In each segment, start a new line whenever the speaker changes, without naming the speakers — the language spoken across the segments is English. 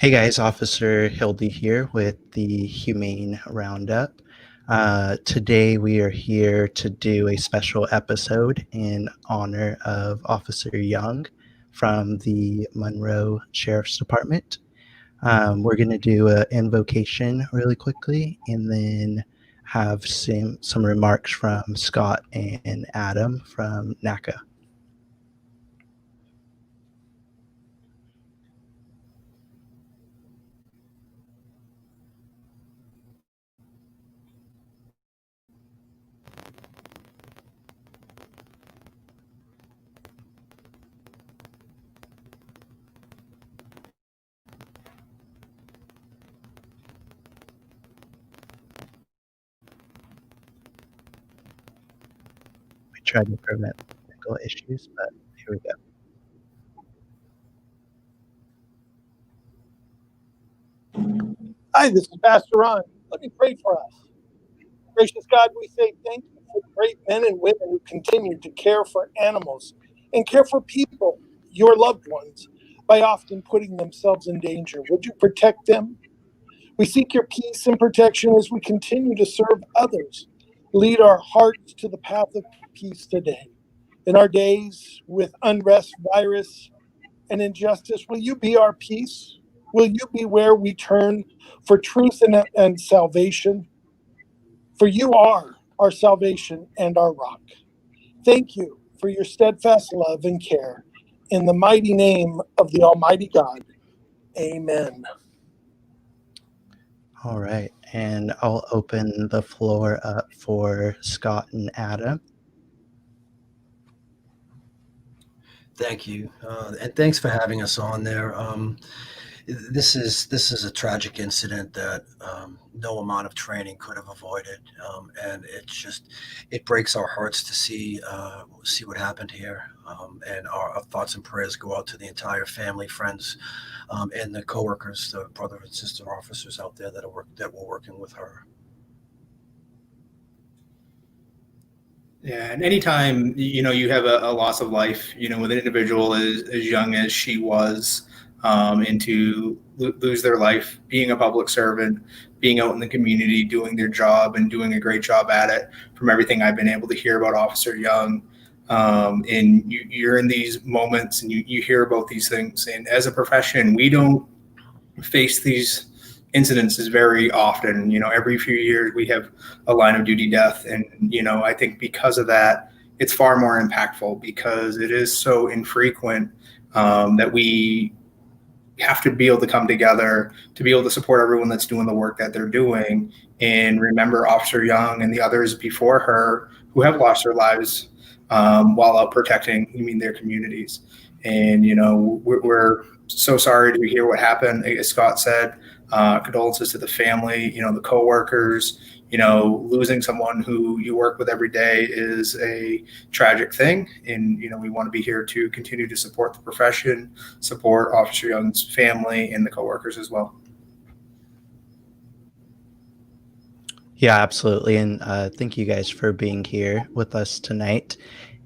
Hey guys, Officer Hildy here with the Humane Roundup. Today we are here to do a special episode in honor of Officer Young from the Monroe Sheriff's Department. We're going to do an invocation really quickly and then have some remarks from Scott and Adam from NACA. We tried to prevent technical issues, but here we go.
Hi, this is Pastor Ron. Let me pray for us. Gracious God, we say thank you for the great men and women who continue to care for animals and care for people, your loved ones, by often putting themselves in danger. Would you protect them? We seek your peace and protection as we continue to serve others. Lead our hearts to the path of peace today. In our days with unrest, virus, and injustice, will you be our peace? Will you be where we turn for truth and salvation? For you are our salvation and our rock. Thank you for your steadfast love and care. In the mighty name of the Almighty God, amen.
All right, and I'll open the floor up for Scott and Adam.
Thank you, and thanks for having us on there. This is a tragic incident that no amount of training could have avoided, and it breaks our hearts to see what happened here. And our thoughts and prayers go out to the entire family, friends, and the coworkers, the brother and sister officers out there that were working with her.
Yeah, and anytime you have a loss of life, with an individual as young as she was, and to lose their life, being a public servant, being out in the community, doing their job and doing a great job at it. From everything I've been able to hear about Officer Young, and you're in these moments and you hear about these things. And as a profession, we don't face these incidences very often. Every few years we have a line of duty death, and I think because of that, it's far more impactful because it is so infrequent, that we have to be able to come together to be able to support everyone that's doing the work that they're doing, and remember Officer Young and the others before her who have lost their lives while out protecting their communities. And we're so sorry to hear what happened. As Scott said, condolences to the family, the coworkers. Losing someone who you work with every day is a tragic thing. And, we want to be here to continue to support the profession, support Officer Young's family and the coworkers as well.
Yeah, absolutely. And thank you guys for being here with us tonight.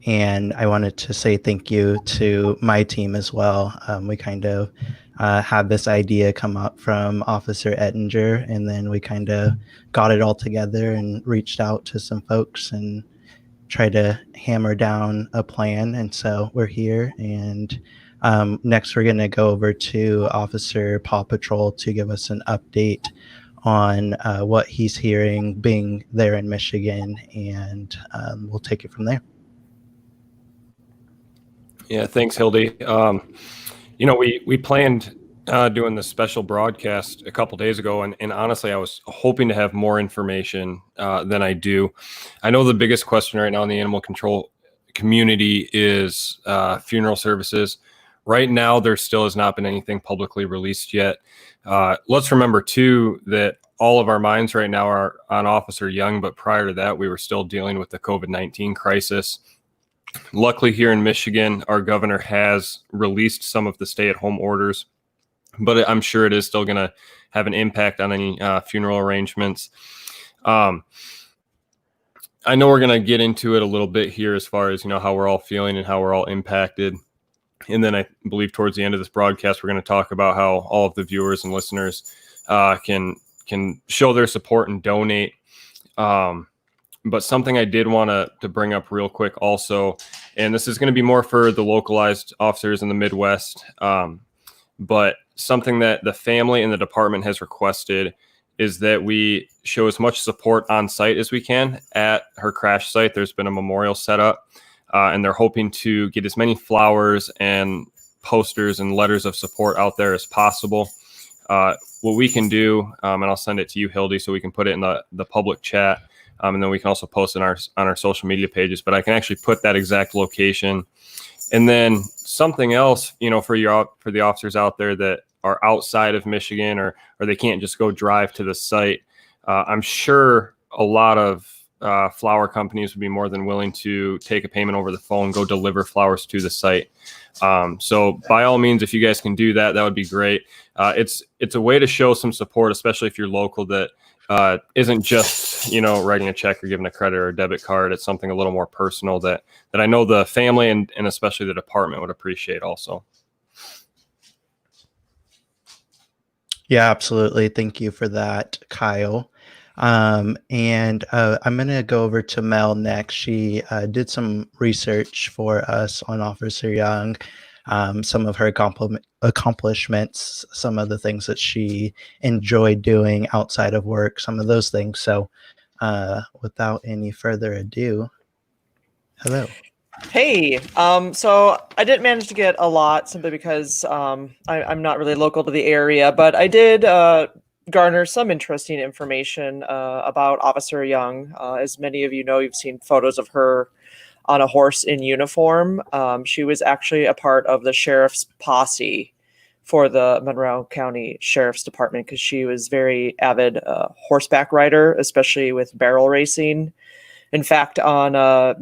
And I wanted to say thank you to my team as well. We kind of had this idea come up from Officer Ettinger, and then we kind of got it all together and reached out to some folks and tried to hammer down a plan. And so we're here. And next, we're going to go over to Officer Paw Patrol to give us an update on what he's hearing being there in Michigan, and we'll take it from there.
Yeah, thanks, Hildy. We planned doing this special broadcast a couple days ago, and honestly, I was hoping to have more information than I do. I know the biggest question right now in the animal control community is funeral services. Right now, there still has not been anything publicly released yet. Let's remember, too, that all of our minds right now are on Officer Young, but prior to that, we were still dealing with the COVID-19 crisis. Luckily, here in Michigan, our governor has released some of the stay-at-home orders, but I'm sure it is still going to have an impact on any funeral arrangements. I know we're going to get into it a little bit here as far as, how we're all feeling and how we're all impacted. And then I believe towards the end of this broadcast, we're going to talk about how all of the viewers and listeners can show their support and donate. But something I did want to bring up real quick also, and this is going to be more for the localized officers in the Midwest, but something that the family and the department has requested is that we show as much support on site as we can at her crash site. There's been a memorial set up, and they're hoping to get as many flowers and posters and letters of support out there as possible. What we can do, and I'll send it to you, Hildy, so we can put it in the public chat. And then we can also post it on our social media pages, but I can actually put that exact location. And then something else, you know, for the officers out there that are outside of Michigan or they can't just go drive to the site. I'm sure a lot of flower companies would be more than willing to take a payment over the phone, go deliver flowers to the site. So by all means, if you guys can do that, that would be great. It's a way to show some support, especially if you're local, that isn't just, you know, writing a check or giving a credit or a debit card. It's something a little more personal that I know the family and especially the department would appreciate also.
Yeah, absolutely. Thank you for that, Kyle. And I'm going to go over to Mel next. She did some research for us on Officer Young, some of her accomplishments, some of the things that she enjoyed doing outside of work, some of those things. So without any further ado, hello.
Hey, so I didn't manage to get a lot simply because I'm not really local to the area, but I did garner some interesting information about Officer Young. As many of you know, you've seen photos of her on a horse in uniform. She was actually a part of the sheriff's posse for the Monroe County Sheriff's Department because she was very avid horseback rider, especially with barrel racing. In fact, on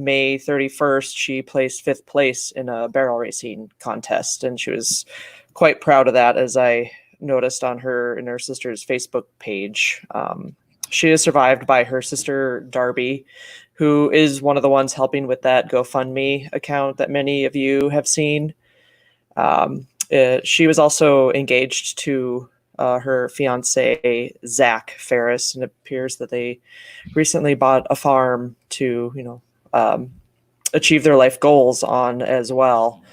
May 31st, she placed 5th place in a barrel racing contest, and she was quite proud of that, as I noticed on her and her sister's Facebook page. She is survived by her sister, Darby, who is one of the ones helping with that GoFundMe account that many of you have seen. She was also engaged to her fiance, Zach Ferris, and it appears that they recently bought a farm to, you know, achieve their life goals on as well.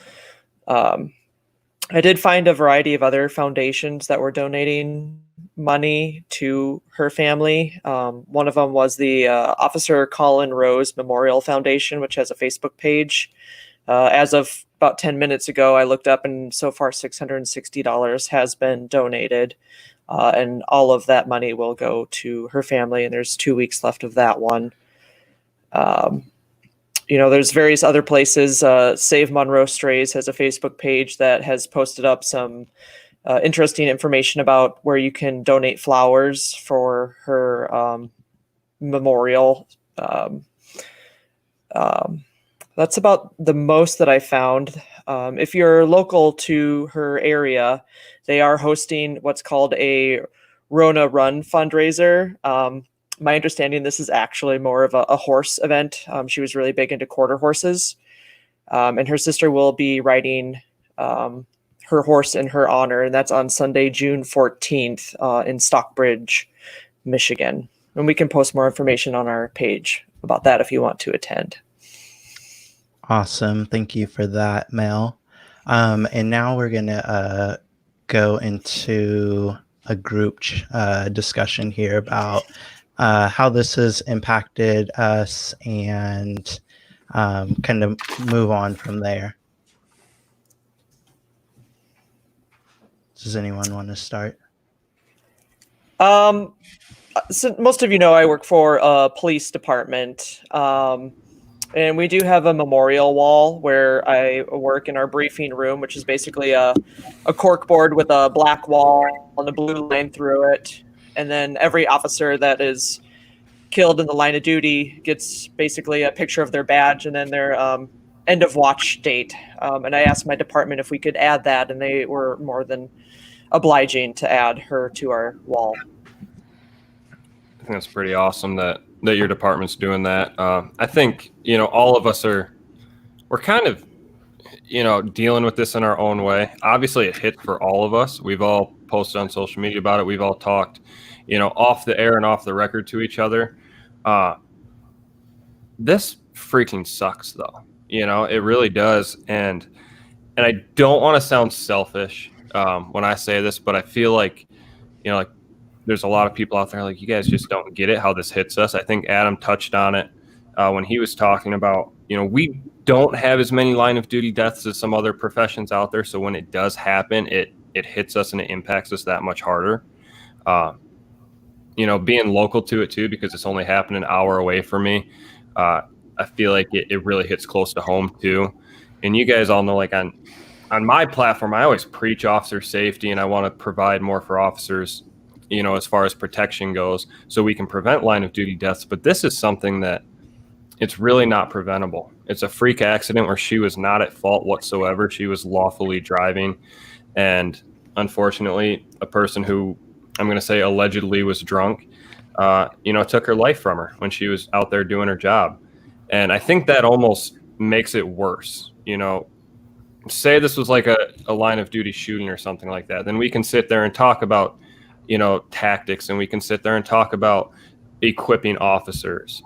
I did find a variety of other foundations that were donating money to her family. One of them was the Officer Colin Rose Memorial Foundation, which has a Facebook page. As of about 10 minutes ago, I looked up, and so far $660 has been donated. And all of that money will go to her family, and there's 2 weeks left of that one. You know, there's various other places. Save Monroe Strays has a Facebook page that has posted up some interesting information about where you can donate flowers for her memorial. That's about the most that I found. If you're local to her area, they are hosting what's called a Rona Run fundraiser. My understanding, this is actually more of a horse event. She was really big into quarter horses. And her sister will be riding her horse in her honor, and that's on Sunday, June 14th in Stockbridge, Michigan. And we can post more information on our page about that if you want to attend.
Awesome. Thank you for that, Mel. And now we're going to go into a group discussion here about how this has impacted us and kind of move on from there. Does anyone want to start?
So most of you know I work for a police department. And we do have a memorial wall where I work in our briefing room, which is basically a cork board with a black wall and a blue line through it. And then every officer that is killed in the line of duty gets basically a picture of their badge and then their end of watch date. And I asked my department if we could add that, and they were more than obliging to add her to our wall.
I think that's pretty awesome that your department's doing that. I think, you know, all of us we're kind of, dealing with this in our own way. Obviously, it hit for all of us. We've all posted on social media about it. We've all talked, off the air and off the record to each other. This freaking sucks, though. It really does. And I don't want to sound selfish when I say this, but I feel like, like there's a lot of people out there like, you guys just don't get it, how this hits us. I think Adam touched on it when he was talking about, we don't have as many line of duty deaths as some other professions out there. So when it does happen, it hits us and it impacts us that much harder. Being local to it too, because it's only happened an hour away from me. I feel like it really hits close to home too. And you guys all know, like on my platform, I always preach officer safety, and I want to provide more for officers, as far as protection goes, so we can prevent line of duty deaths. But this is something that it's really not preventable. It's a freak accident where she was not at fault whatsoever. She was lawfully driving. And unfortunately, a person who I'm going to say allegedly was drunk, took her life from her when she was out there doing her job. And I think that almost makes it worse. Say this was like a line of duty shooting or something like that, then we can sit there and talk about, tactics, and we can sit there and talk about equipping officers.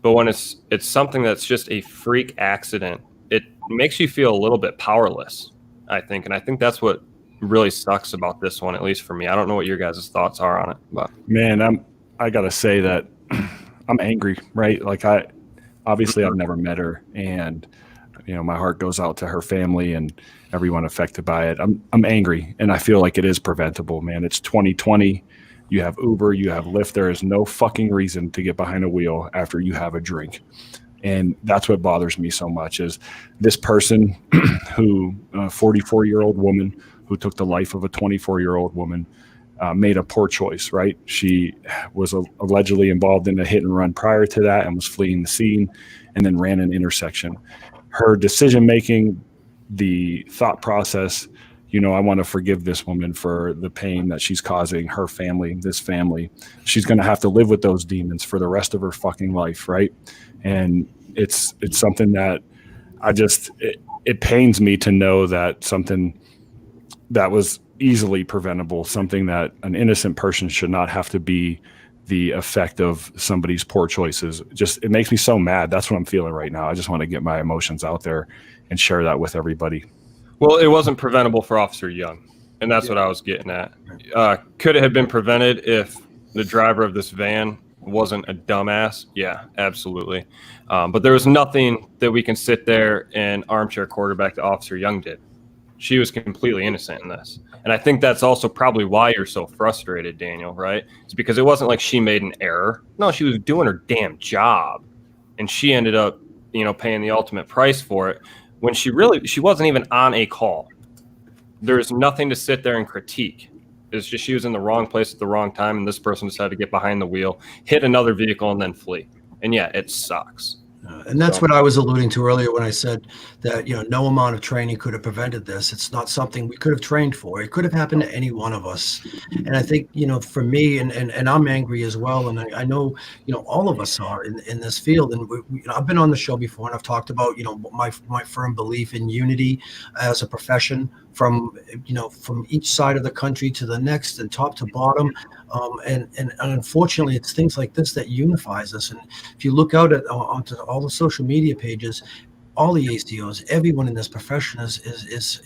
But when it's something that's just a freak accident, it makes you feel a little bit powerless, I think. And I think that's what really sucks about this one, at least for me. I don't know what your guys' thoughts are on it, but
man, I gotta say that I'm angry, right? Like obviously I've never met her, and my heart goes out to her family and everyone affected by it. I'm angry, and I feel like it is preventable, man. It's 2020. You have Uber, you have Lyft. There is no fucking reason to get behind a wheel after you have a drink. And that's what bothers me so much is this person who, a 44-year-old woman who took the life of a 24-year-old woman, made a poor choice, right? She was allegedly involved in a hit and run prior to that and was fleeing the scene and then ran an intersection. Her decision-making, the thought process, I want to forgive this woman for the pain that she's causing her family, this family. She's going to have to live with those demons for the rest of her fucking life, right? And it's something that it pains me to know that something that was easily preventable, something that an innocent person should not have to be the effect of somebody's poor choices. It makes me so mad. That's what I'm feeling right now. I just want to get my emotions out there and share that with everybody.
Well, it wasn't preventable for Officer Young, and that's what I was getting at. Could it have been prevented if the driver of this van wasn't a dumbass? Yeah, absolutely. But there was nothing that we can sit there and armchair quarterback that Officer Young did. She was completely innocent in this. And I think that's also probably why you're so frustrated, Daniel, right? It's because it wasn't like she made an error. No, she was doing her damn job, and she ended up, paying the ultimate price for it when she wasn't even on a call. There's nothing to sit there and critique. It's just she was in the wrong place at the wrong time, and this person decided to get behind the wheel, hit another vehicle, and then flee. And yeah, it sucks.
And that's what I was alluding to earlier when I said that, no amount of training could have prevented this. It's not something we could have trained for. It could have happened to any one of us. And I think, for me, and I'm angry as well. And I know, all of us are in this field. And I've been on the show before, and I've talked about, my firm belief in unity as a profession from each side of the country to the next and top to bottom. And unfortunately, it's things like this that unifies us. And if you look out onto all the social media pages, all the ACOs, everyone in this profession is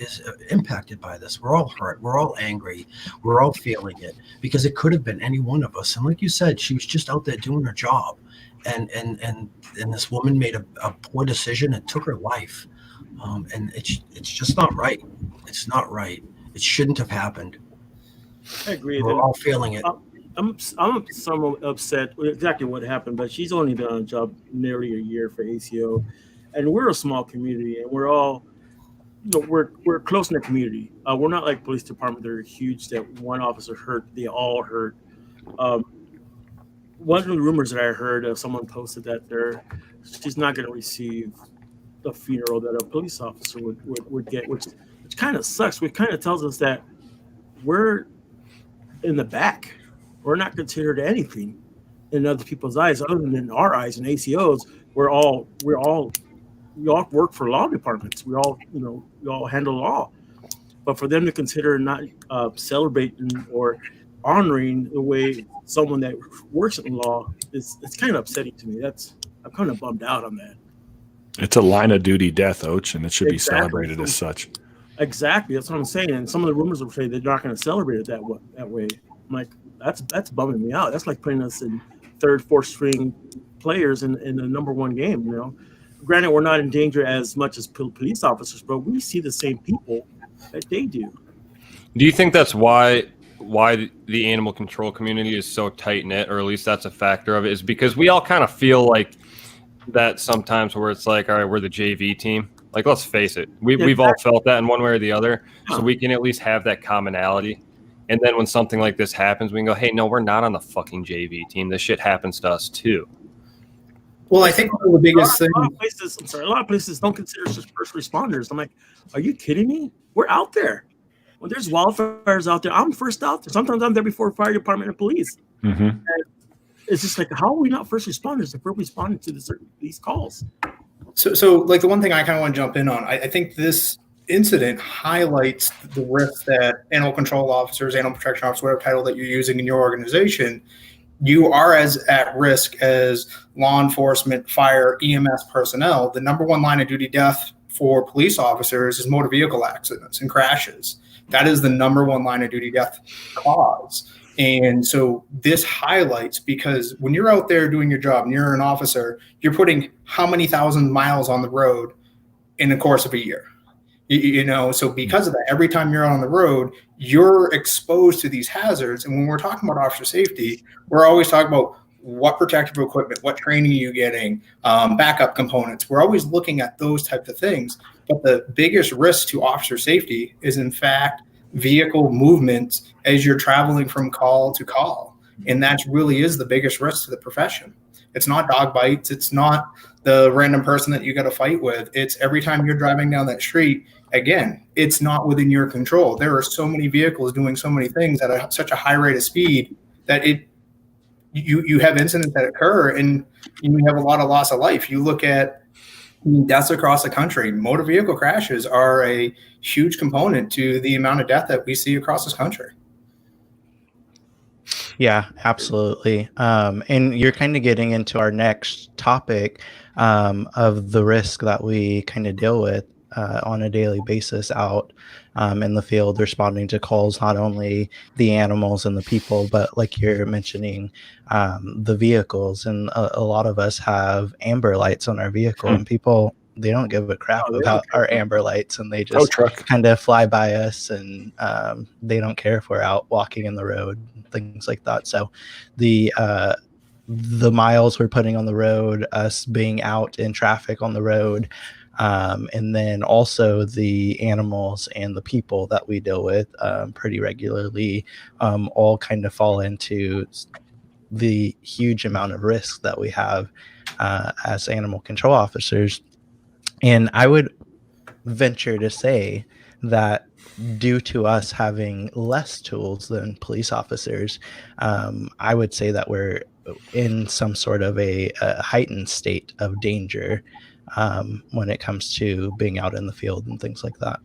impacted by this. We're all hurt. We're all angry. We're all feeling it because it could have been any one of us. And like you said, she was just out there doing her job, and this woman made a poor decision and took her life. And it's just not right. It's not right. It shouldn't have happened.
I agree.
We're all feeling it.
I'm somewhat upset with exactly what happened, but she's only been on the job nearly a year for ACO, and we're a small community, and we're all, we're close in the community. We're not like police department; they're huge. That one officer hurt, they all hurt. One of the rumors that I heard, someone posted that she's not going to receive the funeral that a police officer would get, which kind of sucks. Which kind of tells us that we're in the back. We're not considered anything in other people's eyes, other than in our eyes. And ACOs, we're all we all work for law departments. We all handle law. But for them to consider not celebrating or honoring the way someone that works in law it's kind of upsetting to me. I'm kind of bummed out on that.
It's a line of duty death, Oach, and it should be
Exactly.
celebrated as such.
Exactly, that's what I'm saying. And some of the rumors will say they're not going to celebrate it that way. I'm like, that's bumming me out. That's like putting us in third, fourth string players in the number one game. Granted, we're not in danger as much as police officers, but we see the same people that they do.
Do you think that's why the animal control community is so tight knit, or at least that's a factor of it, is because we all kind of feel like that sometimes, where it's like, all right, we're the JV team. Like, let's face it, we've all felt that in one way or the other, so we can at least have that commonality. And then when something like this happens, we can go, hey, no, we're not on the fucking JV team. This shit happens to us too.
Well, I think one of the biggest things.
A lot of places don't consider us first responders. I'm like, are you kidding me? We're out there. When there's wildfires out there, I'm first out there. Sometimes I'm there before fire department and police.
Mm-hmm.
And it's just like, how are we not first responders if we're responding to these calls?
So like the one thing I kind of want to jump in on, I think this incident highlights the risk that animal control officers, animal protection officers, whatever title that you're using in your organization, you are as at risk as law enforcement, fire, EMS personnel. The number one line of duty death for police officers is motor vehicle accidents and crashes. That is the number one line of duty death cause. And so this highlights, because when you're out there doing your job and you're an officer, you're putting how many thousand miles on the road in the course of a year? So because of that, every time you're out on the road, you're exposed to these hazards. And when we're talking about officer safety, we're always talking about what protective equipment, what training are you getting, backup components. We're always looking at those types of things. But the biggest risk to officer safety is, in fact, vehicle movements as you're traveling from call to call. And that really is the biggest risk to the profession. It's not dog bites. It's not the random person that you got to fight with. It's every time you're driving down that street, again, it's not within your control. There are so many vehicles doing so many things at such a high rate of speed that you have incidents that occur, and you have a lot of loss of life. You look at deaths across the country. Motor vehicle crashes are a huge component to the amount of death that we see across this country.
Yeah, absolutely. And you're kind of getting into our next topic of the risk that we kind of deal with on a daily basis out in the field, responding to calls, not only the animals and the people, but like you're mentioning, the vehicles. And a lot of us have amber lights on our vehicle, and people, they don't give a crap about our amber lights, and they just kind of fly by us, and they don't care if we're out walking in the road, things like that. So the miles we're putting on the road, us being out in traffic on the road, and then also the animals and the people that we deal with pretty regularly, all kind of fall into the huge amount of risk that we have as animal control officers. And I would venture to say that due to us having less tools than police officers, I would say that we're in some sort of a heightened state of danger when it comes to being out in the field and things like that.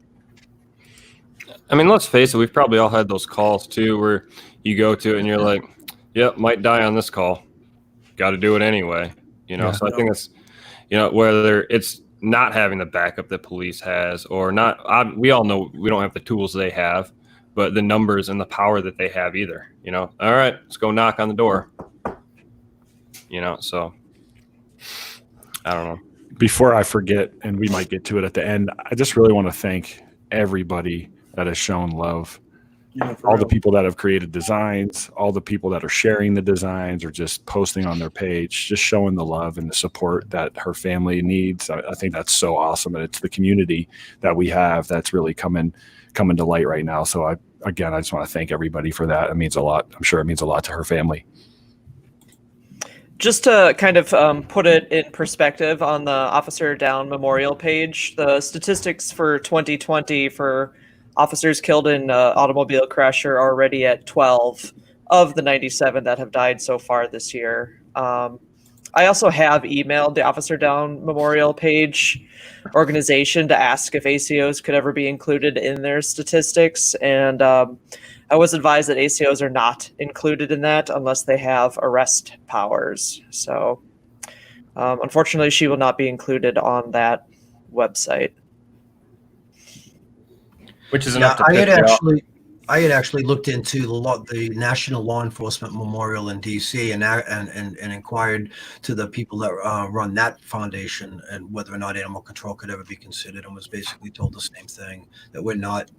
I mean, let's face it, we've probably all had those calls too, where you go to it and you're like, yep, might die on this call. Got to do it anyway. So I think it's, whether it's not having the backup that police has or not, we all know we don't have the tools they have, but the numbers and the power that they have either, all right, let's go knock on the door, so I don't know.
Before I forget, and we might get to it at the end, I just really want to thank everybody that has shown love. All the people that have created designs, all the people that are sharing the designs or just posting on their page, just showing the love and the support that her family needs. I think that's so awesome. And it's the community that we have that's really coming to light right now. So I just want to thank everybody for that. It means a lot. I'm sure it means a lot to her family.
Just to kind of put it in perspective, on the Officer Down Memorial page, the statistics for 2020 for officers killed in automobile crash are already at 12 of the 97 that have died so far this year. I also have emailed the Officer Down Memorial Page organization to ask if ACOs could ever be included in their statistics, and I was advised that ACOs are not included in that unless they have arrest powers. So, unfortunately, she will not be included on that website.
Which is
Yeah,
enough to piss you off.
I had actually looked into the National Law Enforcement Memorial in D.C. and inquired to the people that run that foundation and whether or not animal control could ever be considered, and was basically told the same thing, that we're not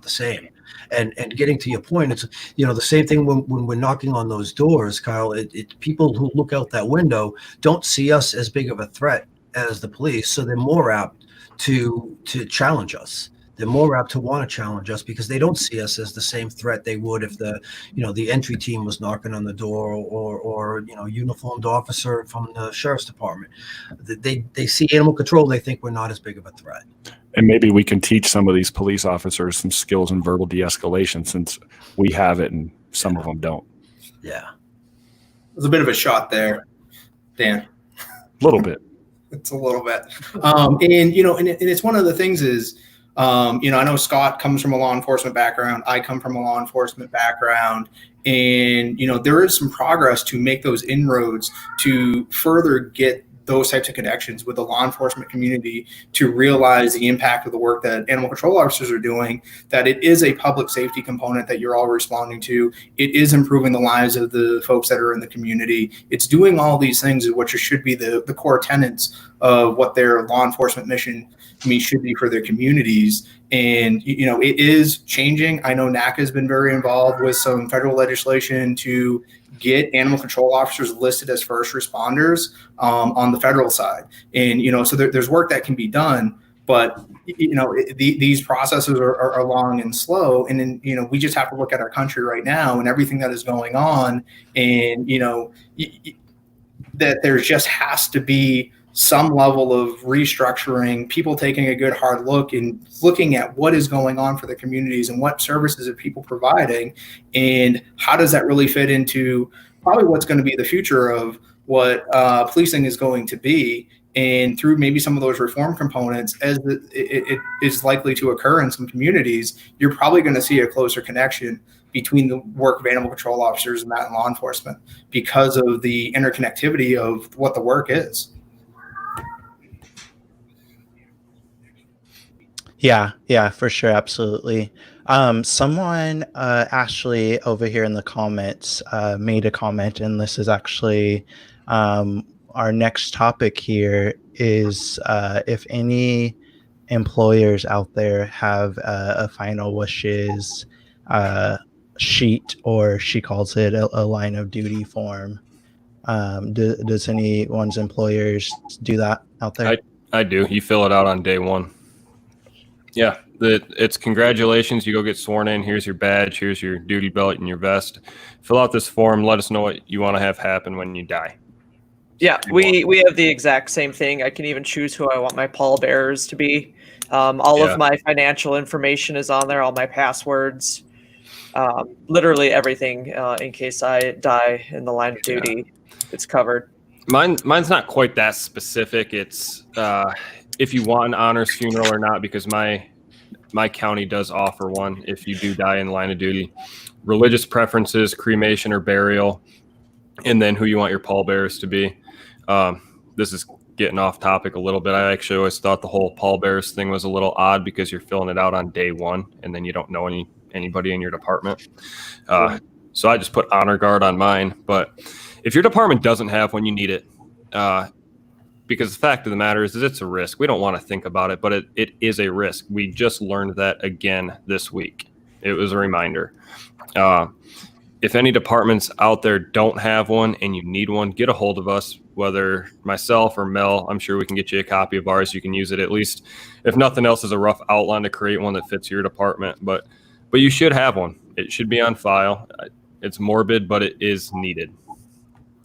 the same. And getting to your point, it's the same thing when we're knocking on those doors, Kyle. It people who look out that window don't see us as big of a threat as the police, so they're more apt to challenge us. They're more apt to want to challenge us because they don't see us as the same threat they would if the entry team was knocking on the door, or uniformed officer from the sheriff's department. They see animal control. They think we're not as big of a threat.
And maybe we can teach some of these police officers some skills in verbal de-escalation, since we have it and some of them don't.
Yeah.
There's a bit of a shot there, Dan.
A little bit.
It's a little bit. And it's one of the things is, I know Scott comes from a law enforcement background. I come from a law enforcement background. And, there is some progress to make those inroads to further get those types of connections with the law enforcement community to realize the impact of the work that animal control officers are doing, that it is a public safety component that you're all responding to. It is improving the lives of the folks that are in the community. It's doing all these things, which should be the core tenets of what their law enforcement mission should be for their communities. And, it is changing. I know NACA has been very involved with some federal legislation to get animal control officers listed as first responders on the federal side. And, so there's work that can be done, but, these processes are long and slow. And then, we just have to look at our country right now and everything that is going on. And, that there just has to be some level of restructuring, people taking a good hard look and looking at what is going on for the communities and what services are people providing, and how does that really fit into probably what's going to be the future of what policing is going to be. And through maybe some of those reform components, as it is likely to occur in some communities, you're probably going to see a closer connection between the work of animal control officers and that in law enforcement because of the interconnectivity of what the work is.
Yeah, for sure. Absolutely. Someone actually over here in the comments made a comment, and this is actually our next topic here is if any employers out there have a final wishes sheet, or she calls it a line of duty form. Does anyone's employers do that out there?
I do. You fill it out on day one. Yeah, it's congratulations. You go get sworn in. Here's your badge. Here's your duty belt and your vest. Fill out this form. Let us know what you want to have happen when you die.
Yeah, we have the exact same thing. I can even choose who I want my pallbearers to be. All of my financial information is on there, all my passwords, literally everything in case I die in the line of duty. It's covered.
Mine's not quite that specific. It's if you want an honors funeral or not, because my county does offer one if you do die in the line of duty. Religious preferences, cremation or burial, and then who you want your pallbearers to be. This is getting off topic a little bit. I actually always thought the whole pallbearers thing was a little odd because you're filling it out on day one, and then you don't know anybody in your department. So I just put honor guard on mine. But if your department doesn't have one, you need it. Because the fact of the matter is it's a risk. We don't want to think about it, but it is a risk. We just learned that again this week. It was a reminder. If any departments out there don't have one and you need one, get a hold of us, whether myself or Mel. I'm sure we can get you a copy of ours. You can use it at least, if nothing else, as a rough outline to create one that fits your department. But you should have one. It should be on file. It's morbid, but it is needed.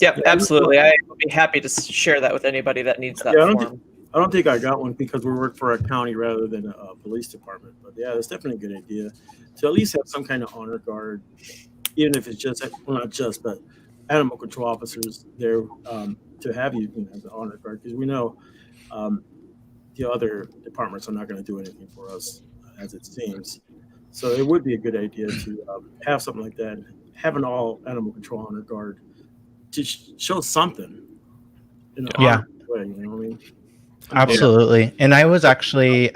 Yep, absolutely. I would be happy to share that with anybody that needs that form.
I don't think I got one because we work for a county rather than a police department. But yeah, it's definitely a good idea to at least have some kind of honor guard, even if it's just, well, not just, but animal control officers there to have you, as an honor guard, because we know the other departments are not going to do anything for us, as it seems. So it would be a good idea to have something like that, have an all animal control honor guard to show something in an
Yeah.
honorable way. You know what I mean?
Absolutely. And I was actually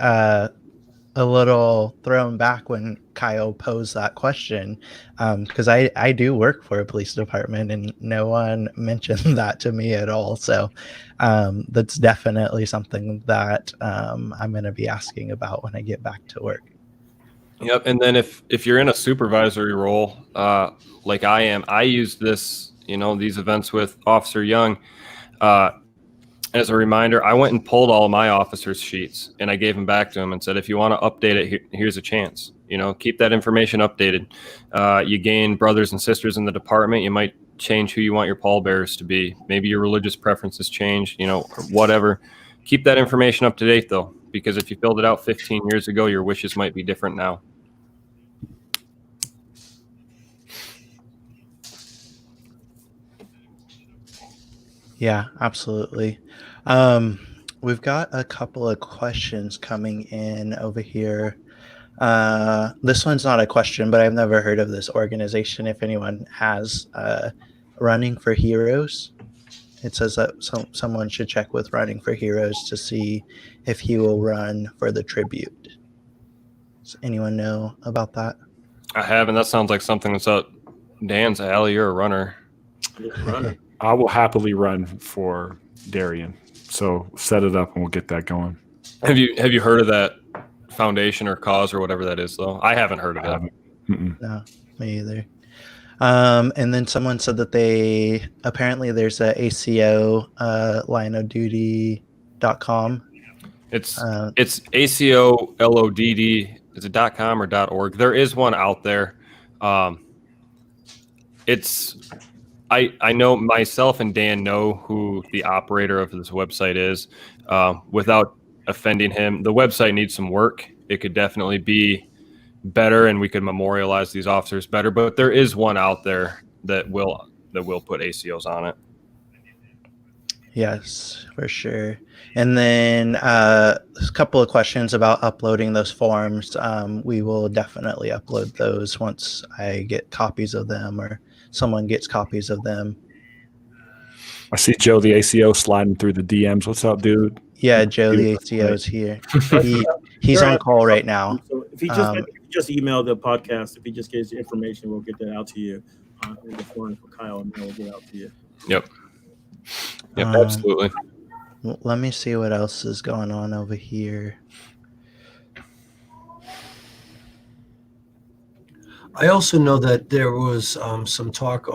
a little thrown back when Kyle posed that question, because I do work for a police department and no one mentioned that to me at all. So that's definitely something that I'm going to be asking about when I get back to work.
Yep. And then if you're in a supervisory role, like I am, I use this, these events with Officer Young. As a reminder, I went and pulled all of my officers' sheets and I gave them back to him and said, if you want to update it, here's a chance. Keep that information updated. You gain brothers and sisters in the department. You might change who you want your pallbearers to be. Maybe your religious preferences change, or whatever. Keep that information up to date, though, because if you filled it out 15 years ago, your wishes might be different now.
Yeah, absolutely. We've got a couple of questions coming in over here. This one's not a question, but I've never heard of this organization. If anyone has Running for Heroes, it says that someone should check with Running for Heroes to see if he will run for the tribute. Does anyone know about that?
I haven't. That sounds like something that's up Dan's alley. You're a runner.
Running.
I will happily run for Darian. So set it up and we'll get that going.
Have you heard of that foundation or cause or whatever that is, though? I haven't heard of it.
No, me either. And then someone said that apparently there's a ACO lineofduty.com.
It's ACOLODD. Is it .com or .org? There is one out there. I know myself and Dan know who the operator of this website is. Without offending him, the website needs some work. It could definitely be better, and we could memorialize these officers better. But there is one out there that will put ACOs on it.
Yes, for sure. And then a couple of questions about uploading those forms. We will definitely upload those once I get copies of them or someone gets copies of them.
I see Joe the ACO sliding through the DMs. What's up, dude?
Yeah, Joe the ACO is here. He's on call right now.
So if he just email the podcast, if he just gives you information, we'll get that out to you in the form for Kyle, and then we'll get out to you.
Yep, absolutely.
Let me see what else is going on over here.
I also know that there was some talk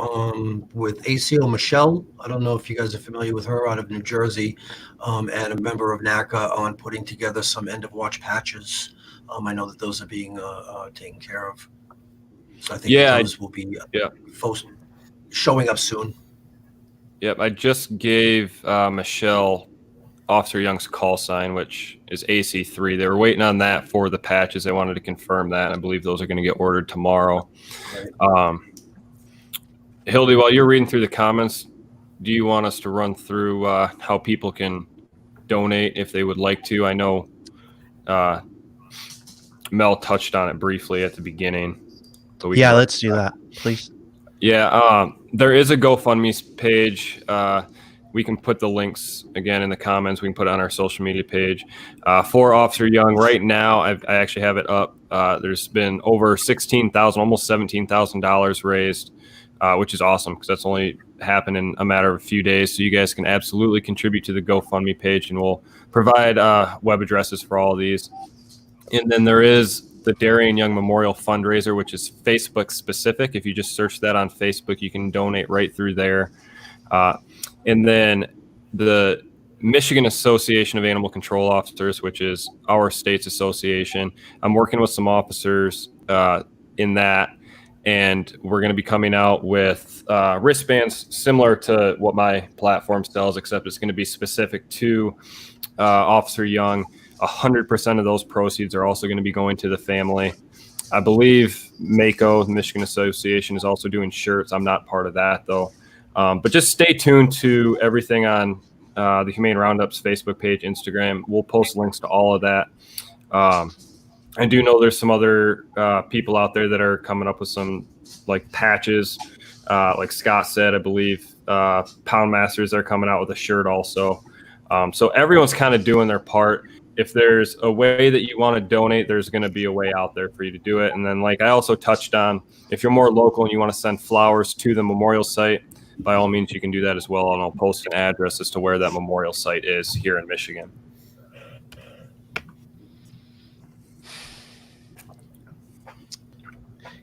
with ACO Michelle. I don't know if you guys are familiar with her, out of New Jersey, and a member of NACA, on putting together some end-of-watch patches. I know that those are being taken care of. So I think those will be showing up soon.
Yep, I just gave Michelle Officer Young's call sign, which is AC3. They were waiting on that for the patches. They wanted to confirm that. I believe those are going to get ordered tomorrow.
Right.
Hildy, while you're reading through the comments, do you want us to run through how people can donate if they would like to? I know Mel touched on it briefly at the beginning. But
let's do that, please.
Yeah, there is a GoFundMe page. We can put the links again in the comments. We can put it on our social media page. For Officer Young, right now, I actually have it up. There's been over $16,000, almost $17,000 raised, which is awesome because that's only happened in a matter of a few days. So you guys can absolutely contribute to the GoFundMe page, and we'll provide web addresses for all of these. And then there is the Darian Young Memorial Fundraiser, which is Facebook specific. If you just search that on Facebook, you can donate right through there. And then the Michigan Association of Animal Control Officers, which is our state's association. I'm working with some officers in that, and we're going to be coming out with wristbands similar to what my platform sells, except it's going to be specific to Officer Young. 100% of those proceeds are also going to be going to the family. I believe MACO, the Michigan Association, is also doing shirts. I'm not part of that, though. But just stay tuned to everything on the Humane Roundups Facebook page, Instagram. We'll post links to all of that. I do know there's some other people out there that are coming up with some like patches, like Scott said, I believe Pound Masters are coming out with a shirt also. So everyone's kind of doing their part. If there's a way that you want to donate, there's going to be a way out there for you to do it. And then, like I also touched on, if you're more local and you want to send flowers to the memorial site, by all means, you can do that as well. And I'll post an address as to where that memorial site is here in Michigan.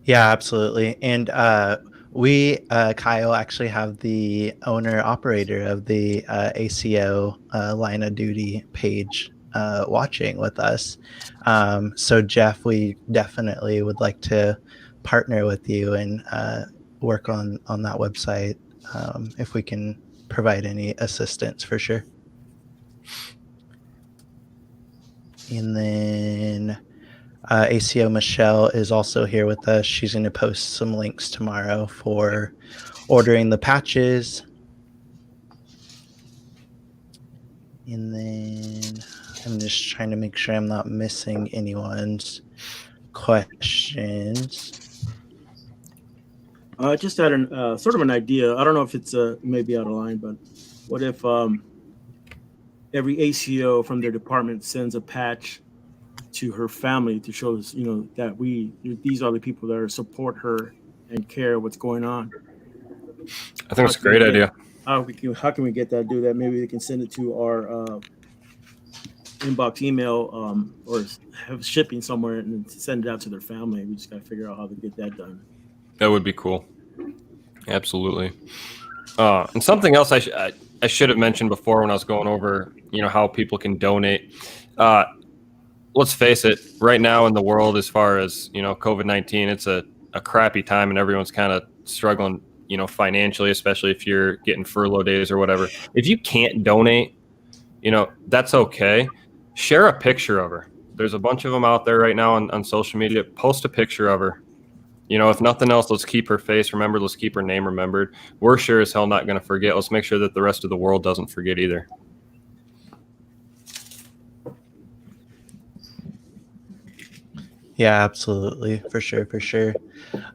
Yeah, absolutely. And we, Kyle, actually have the owner operator of the ACO line of duty page watching with us. So Jeff, we definitely would like to partner with you and work on that website if we can provide any assistance for sure. And then ACO Michelle is also here with us. She's going to post some links tomorrow for ordering the patches. And then I'm just trying to make sure I'm not missing anyone's questions.
I just had an sort of an idea. I don't know if it's maybe out of line, but what if every ACO from their department sends a patch to her family to show us, that these are the people that support her and care what's going on.
I think it's a great idea.
How can we get that? Do that? Maybe they can send it to our inbox email or have shipping somewhere and send it out to their family. We just got to figure out how to get that done.
That would be cool. Absolutely. And something else I should have mentioned before when I was going over, how people can donate. Let's face it, right now in the world, as far as, COVID-19, it's a crappy time and everyone's kind of struggling, financially, especially if you're getting furlough days or whatever. If you can't donate, that's okay. Share a picture of her. There's a bunch of them out there right now on social media. Post a picture of her. If nothing else, let's keep her face remembered. Let's keep her name remembered. We're sure as hell not going to forget. Let's make sure that the rest of the world doesn't forget either.
Yeah, absolutely. For sure.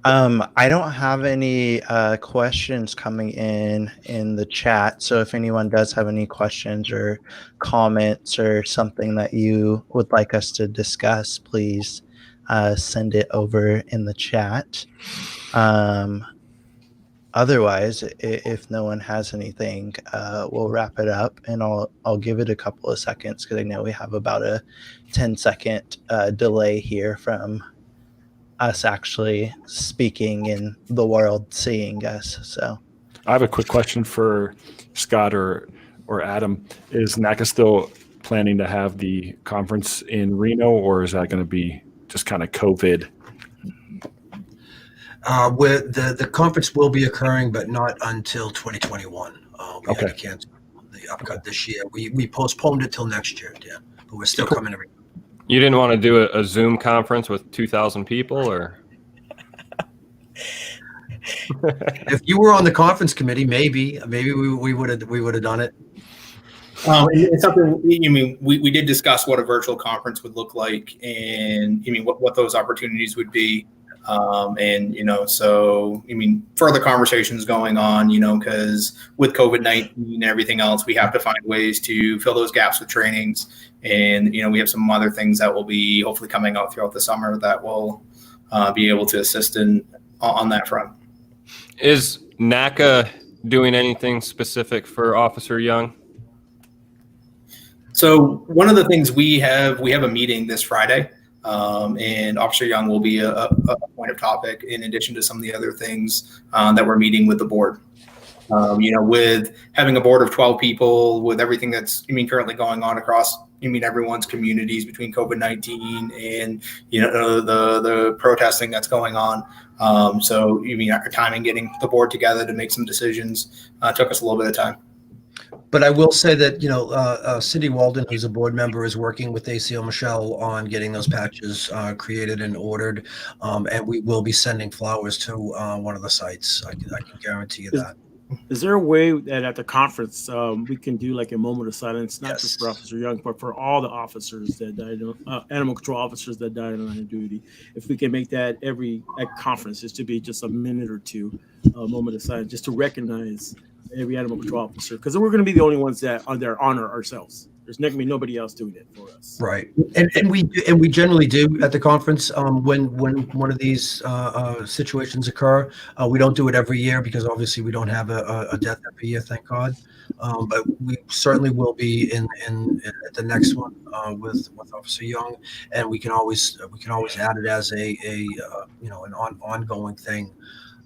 I don't have any questions coming in the chat. So if anyone does have any questions or comments or something that you would like us to discuss, please send it over in the chat. Otherwise, if no one has anything, we'll wrap it up, and I'll give it a couple of seconds because I know we have about a 10-second delay here from us actually speaking and the world seeing us. So
I have a quick question for Scott or Adam. Is NACA still planning to have the conference in Reno, or is that going to be just kind of COVID?
Where the conference will be occurring, but not until 2021. We had to cancel the upcut this year. We postponed it till next year, Dan, but we're still coming every.
You didn't want to do a Zoom conference with 2,000 people, or?
If you were on the conference committee, maybe we would have done it.
It's something. We did discuss what a virtual conference would look like, and what those opportunities would be. Further conversations going on, because with COVID-19 and everything else, we have to find ways to fill those gaps with trainings. And, we have some other things that will be hopefully coming out throughout the summer that will be able to assist on that front.
Is NACA doing anything specific for Officer Young?
So one of the things we have a meeting this Friday. And Officer Young will be a point of topic in addition to some of the other things that we're meeting with the board. With having a board of 12 people, with everything that's currently going on across everyone's communities between COVID-19 and the protesting that's going on. Our time in getting the board together to make some decisions took us a little bit of time.
But I will say that, Cindy Walden, who's a board member, is working with ACO Michelle on getting those patches created and ordered. And we will be sending flowers to one of the sites. I can guarantee you that.
Is there a way that at the conference we can do like a moment of silence, not just for
Yes.
Officer Young, but for all the officers that died, animal control officers that died on line of duty? If we can make that at conference, just to be just a minute or two, moment of silence, just to recognize every animal control officer, because we're going to be the only ones that are there honor ourselves. There's not going to be nobody else doing it for us.
Right, and we generally do at the conference when one of these situations occur. We don't do it every year because obviously we don't have a death every year, thank God. But we certainly will be in at the next one with Officer Young, and we can always add it as a an ongoing thing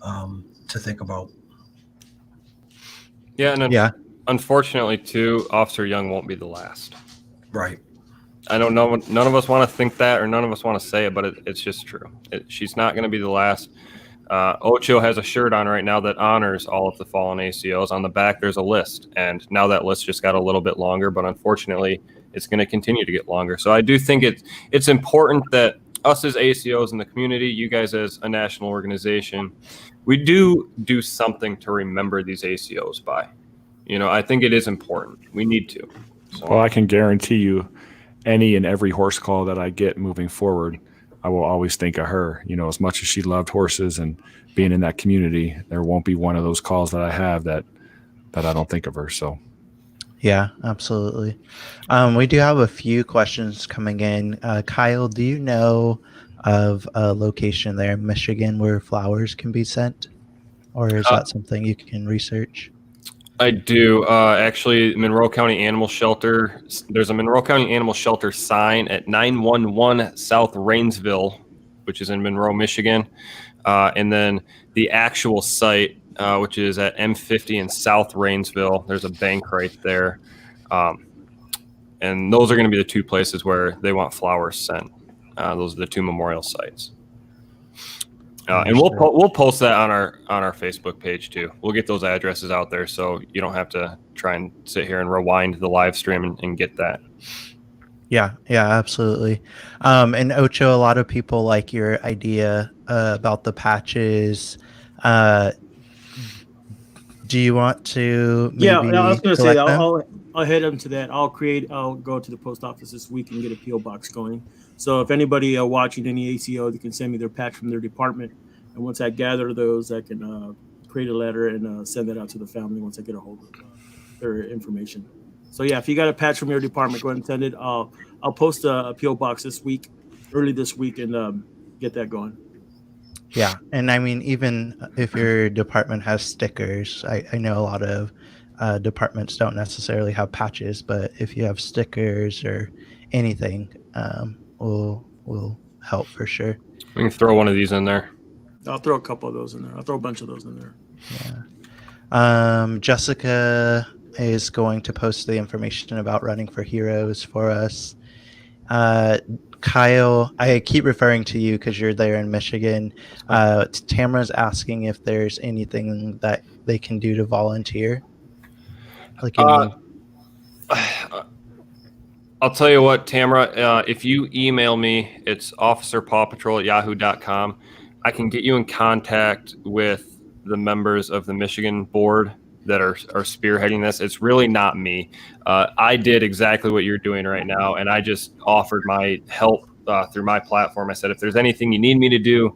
to think about.
Yeah, and
Yeah.
unfortunately, too, Officer Young won't be the last.
Right.
I don't know. None of us want to think that, or none of us want to say it, but it's just true. She's not going to be the last. Ocho has a shirt on right now that honors all of the fallen ACOs. On the back, there's a list, and now that list just got a little bit longer, but unfortunately, it's going to continue to get longer. So I do think it's important that us as ACOs in the community, you guys as a national organization, we do something to remember these ACOs by. I think it is important. We need to. So.
Well, I can guarantee you, any and every horse call that I get moving forward, I will always think of her. As much as she loved horses and being in that community, there won't be one of those calls that I have that I don't think of her. So.
Yeah, absolutely. We do have a few questions coming in. Kyle, do you know of a location there in Michigan where flowers can be sent? Or is that something you can research?
I do. Actually, Monroe County Animal Shelter. There's a Monroe County Animal Shelter sign at 911 South Rainsville, which is in Monroe, Michigan. And then the actual site, which is at M50 in South Rainsville, there's a bank right there. And those are going to be the two places where they want flowers sent. Those are the two memorial sites. And we'll post that on our Facebook page too. We'll get those addresses out there so you don't have to try and sit here and rewind the live stream and get that.
Yeah, absolutely. And Ocho, a lot of people like your idea about the patches. Do you want to maybe
I was going to say,
collect them?
I'll head into that. I'll go to the post office this week and get a PO box going. So if anybody watching any ACO, they can send me their patch from their department. And once I gather those, I can create a letter and send that out to the family once I get a hold of their information. So yeah, if you got a patch from your department, go ahead and send it. I'll post a PO box early this week, and get that going.
Yeah, and I mean, even if your department has stickers, I know a lot of departments don't necessarily have patches, but if you have stickers or anything, will help for sure.
We can throw one of these in there.
I'll throw a couple of those in there. I'll throw a bunch of those in there.
Yeah. Jessica is going to post the information about running for heroes for us. Kyle, I keep referring to you because you're there in Michigan. Tamara's asking if there's anything that they can do to volunteer. Like
I'll tell you what, Tamara, if you email me, it's officerpawpatrol@yahoo.com. I can get you in contact with the members of the Michigan board that are spearheading this. It's really not me. I did exactly what you're doing right now, and I just offered my help through my platform. I said, if there's anything you need me to do,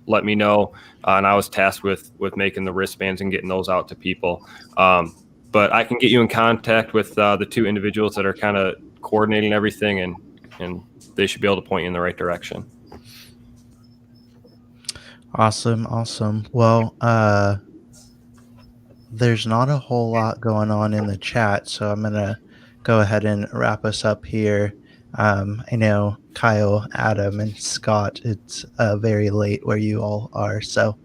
let me know. And I was tasked with making the wristbands and getting those out to people. But I can get you in contact with the two individuals that are kind of coordinating everything, and they should be able to point you in the right direction.
Awesome. Well, there's not a whole lot going on in the chat, so I'm going to go ahead and wrap us up here. I know Kyle, Adam, and Scott, it's very late where you all are, so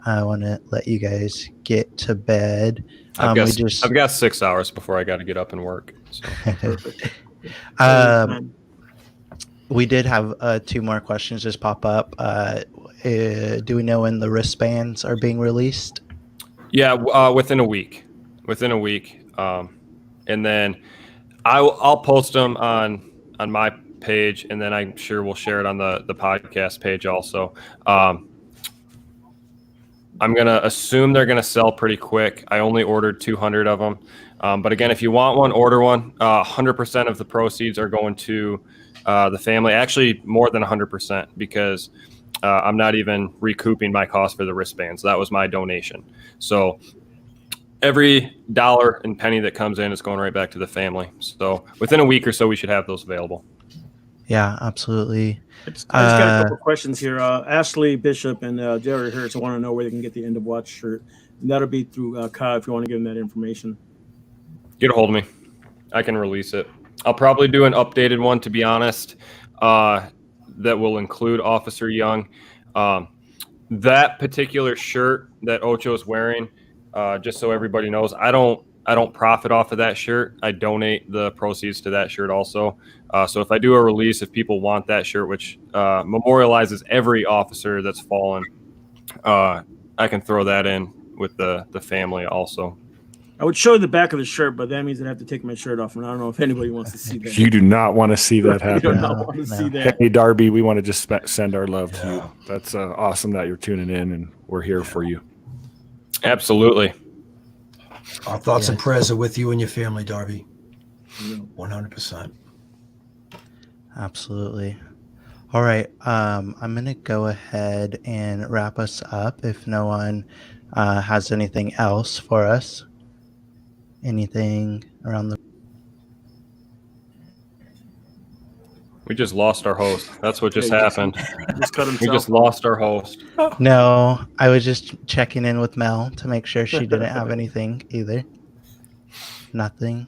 I want to let you guys get to bed.
I've got 6 hours before I got to get up and work. So.
We did have 2 more questions just pop up. Do we know when the wristbands are being released?
Yeah, within a week. And then I'll post them on my page, and then I'm sure we'll share it on the podcast page also. I'm going to assume they're going to sell pretty quick. I only ordered 200 of them. But again, if you want one, order one. 100% of the proceeds are going to the family. Actually, more than 100% because I'm not even recouping my cost for the wristbands. That was my donation. So every dollar and penny that comes in is going right back to the family. So within a week or so, we should have those available.
Yeah, absolutely.
I just got a couple of questions here. Ashley Bishop and Jerry Hertz want to know where they can get the End of Watch shirt. And that'll be through Kai if you want to give them that information.
Get a hold of me. I can release it. I'll probably do an updated one, to be honest, that will include Officer Young. That particular shirt that Ocho's wearing, just so everybody knows, I don't profit off of that shirt. I donate the proceeds to that shirt also. So if I do a release, if people want that shirt, which memorializes every officer that's fallen, I can throw that in with the family also.
I would show the back of the shirt, but that means I'd have to take my shirt off, and I don't know if anybody wants to see that.
You do not want to see that
You do
happen.
not want to see that.
Hey, Darby, we want to just send our love to you. That's awesome that you're tuning in, and we're here for you.
Absolutely.
Our thoughts and prayers are with you and your family, Darby. 100%.
Absolutely. All right. I'm going to go ahead and wrap us up if no one has anything else for us. Anything around the...
We just lost our host. That's what just happened.
Just cut
We
himself
just
off.
lost our host.
No, I was just checking in with Mel to make sure she didn't have anything either. Nothing.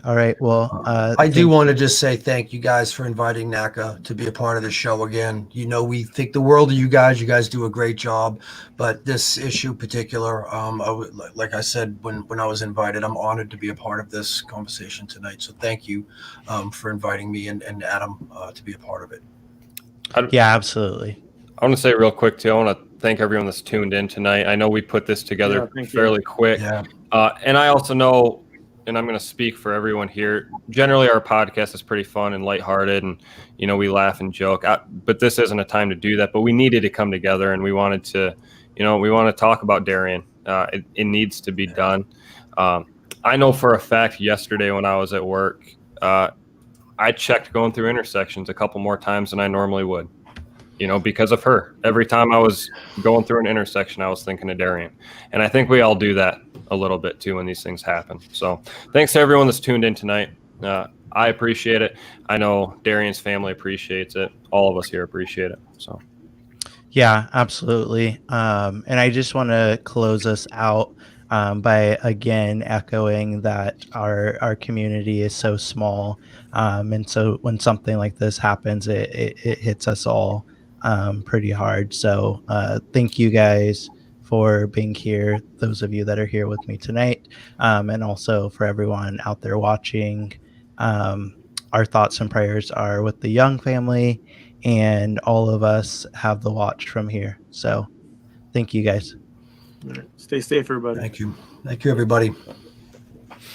All right. Well,
I do want to just say thank you guys for inviting NACA to be a part of the show again. You know, we think the world of you guys. You guys do a great job. But this issue in particular, like I said, when I was invited, I'm honored to be a part of this conversation tonight. So thank you for inviting me and Adam to be a part of it.
Yeah, absolutely.
I want to say real quick, too, I want to thank everyone that's tuned in tonight. I know we put this together fairly quick.
Yeah.
And I also know, and I'm going to speak for everyone here, generally our podcast is pretty fun and lighthearted, and, you know, we laugh and joke. But this isn't a time to do that. But we needed to come together, and we wanted to, you know, we want to talk about Darian. It needs to be done. I know for a fact yesterday when I was at work, I checked going through intersections a couple more times than I normally would, you know, because of her. Every time I was going through an intersection, I was thinking of Darian. And I think we all do that a little bit too when these things happen. So thanks to everyone that's tuned in tonight. I appreciate it. I know Darian's family appreciates it. All of us here appreciate it. So.
Yeah, absolutely. And I just want to close us out by again echoing that our community is so small. And so when something like this happens, it hits us all pretty hard. So thank you guys for being here, those of you that are here with me tonight, and also for everyone out there watching. Our thoughts and prayers are with the Young family, and all of us have the watch from here. So thank you guys.
All right. Stay safe, everybody.
Thank you. Thank you, everybody.